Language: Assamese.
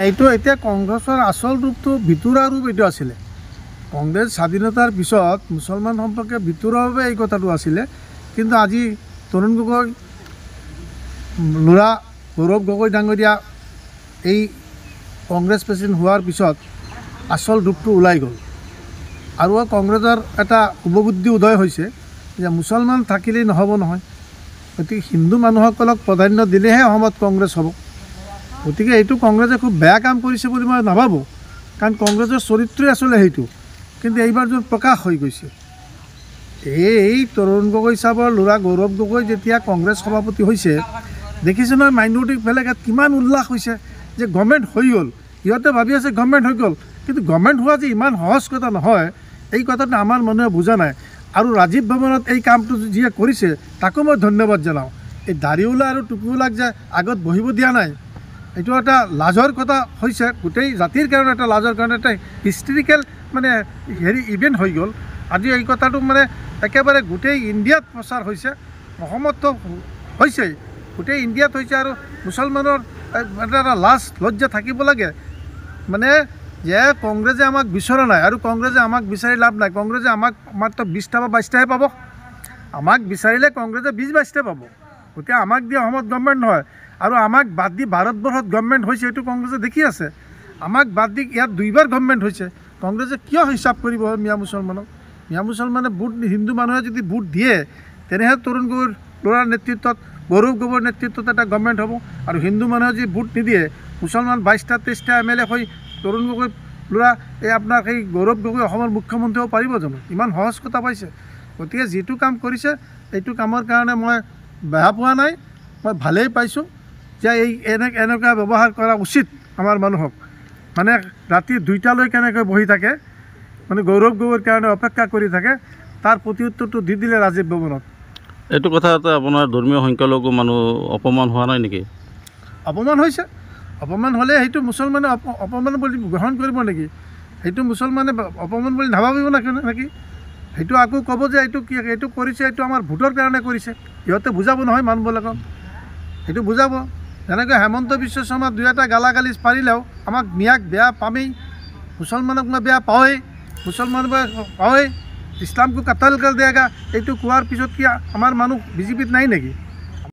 এইটো এতিয়া কংগ্ৰেছৰ আচল ৰূপটো ভিতৰুৱা ৰূপ এইটো আছিলে। কংগ্ৰেছ স্বাধীনতাৰ পিছত মুছলমান সম্পৰ্কে ভিতৰুৱাভাৱে এই কথাটো আছিলে, কিন্তু আজি তৰুণ গগৈ ল'ৰা গৌৰৱ গগৈ ডাঙৰীয়া এই কংগ্ৰেছ প্ৰেচিডেণ্ট হোৱাৰ পিছত আচল ৰূপটো ওলাই গ'ল আৰু কংগ্ৰেছৰ এটা শুভবুদ্ধি উদয় হৈছে যে মুছলমান থাকিলেই নহ'ব নহয়, গতিকে হিন্দু মানুহসকলক প্ৰাধান্য দিলেহে অসমত কংগ্ৰেছ হ'ব। গতিকে এইটো কংগ্ৰেছে খুব বেয়া কাম কৰিছে বুলি মই নাভাবোঁ, কাৰণ কংগ্ৰেছৰ চৰিত্ৰই আচলতে সেইটো, কিন্তু এইবাৰ যোন প্ৰকাশ হৈ গৈছে। এই তৰুণ গগৈ চাহাবৰ ল'ৰা গৌৰৱ গগৈ যেতিয়া কংগ্ৰেছ সভাপতি হৈছে, দেখিছে নহয় মাইনৰিটি বেলেগত কিমান উল্লাস হৈছে যে গভৰ্ণমেণ্ট হৈ গ'ল। সিহঁতে ভাবি আছে গভৰ্ণমেণ্ট হৈ গ'ল, কিন্তু গভৰ্ণমেণ্ট হোৱা যে ইমান সহজ কথা নহয়, এই কথাটো আমাৰ মানুহে বুজা নাই। আৰু ৰাজীৱ ভৱনত এই কামটো যিয়ে কৰিছে তাকো মই ধন্যবাদ জনাওঁ। এই দাড়িওলা আৰু টুপিওলাক যে আগত বহিব দিয়া নাই, এইটো এটা লাজৰ কথা হৈছে, গোটেই জাতিৰ কাৰণে এটা লাজৰ কাৰণে এটা হিষ্টৰিকেল ইভেণ্ট হৈ গ'ল। আজি এই কথাটো একেবাৰে গোটেই ইণ্ডিয়াত প্ৰচাৰ হৈছে, অসমতো হৈছেই, গোটেই ইণ্ডিয়াত হৈছে। আৰু মুছলমানৰ এটা লাজ লজ্জা থাকিব লাগে যে কংগ্ৰেছে আমাক বিচৰা নাই আৰু কংগ্ৰেছে আমাক বিচাৰি লাভ নাই। কংগ্ৰেছে আমাক মাত্ৰ 20টা বা 22টাহে পাব, আমাক বিচাৰিলে কংগ্ৰেছে 20-22টা পাব। গতিকে আমাক দি অসমত গভৰ্ণমেণ্ট নহয়, আৰু আমাক বাদ দি ভাৰতবৰ্ষত গভৰ্ণমেণ্ট হৈছে এইটো কংগ্ৰেছে দেখি আছে। আমাক বাদ দি ইয়াত 2বাৰ গভৰ্ণমেণ্ট হৈছে, কংগ্ৰেছে কিয় হিচাপ কৰিব মিয়া মুছলমানক? মিয়া মুছলমানে ভোট, হিন্দু মানুহে যদি ভোট দিয়ে তেনেহে তৰুণ গগৈৰ ল'ৰাৰ নেতৃত্বত, গৌৰৱ গগৈৰ নেতৃত্বত এটা গভৰ্ণমেণ্ট হ'ব। আৰু হিন্দু মানুহে যদি ভোট নিদিয়ে, মুছলমান 22টা-23টা MLA হৈ তৰুণ গগৈ ল'ৰা আপোনাৰ সেই গৌৰৱ গগৈ অসমৰ মুখ্যমন্ত্ৰী হ'ব পাৰিব জানো? ইমান সহজ কথা পাইছে। গতিকে যিটো কাম কৰিছে এইটো কামৰ কাৰণে মই বেয়া পোৱা নাই, মই ভালেই পাইছোঁ যে এনেকুৱা ব্যৱহাৰ কৰা উচিত। আমাৰ মানুহক ৰাতি 2টালৈ কেনেকৈ বহি থাকে, গৌৰৱ গগৈৰ কাৰণে অপেক্ষা কৰি থাকে, তাৰ প্ৰতি উত্তৰটো দি দিলে ৰাজীৱ ভৱনত। এইটো কথাতে আপোনাৰ ধৰ্মীয় সংখ্যালঘু মানুহ অপমান হোৱা নাই নেকি? অপমান হৈছে। অপমান হ'লে সেইটো মুছলমানে অপমান বুলি গ্ৰহণ কৰিব নেকি? সেইটো মুছলমানে অপমান বুলি নাভাবিব নেকি? সেইটো আকৌ ক'ব যে এইটো কৰিছে, এইটো আমাৰ ভোটৰ কাৰণে কৰিছে। সিহঁতে বুজাব নহয় মানুহবিলাকক, সেইটো বুজাব। যেনেকৈ হেমন্ত বিশ্ব শৰ্মা 2এটা গালাগালিজ পাৰিলেও আমাক মিয়াক বেয়া পামেই, মুছলমানক মই বেয়া পাওঁৱেই, মুছলমান পাওঁৱেই, ইছলামকো কাটাল কৰ দেগা, এইটো কোৱাৰ পিছত কি আমাৰ মানুহ বিজেপিত নাই নেকি?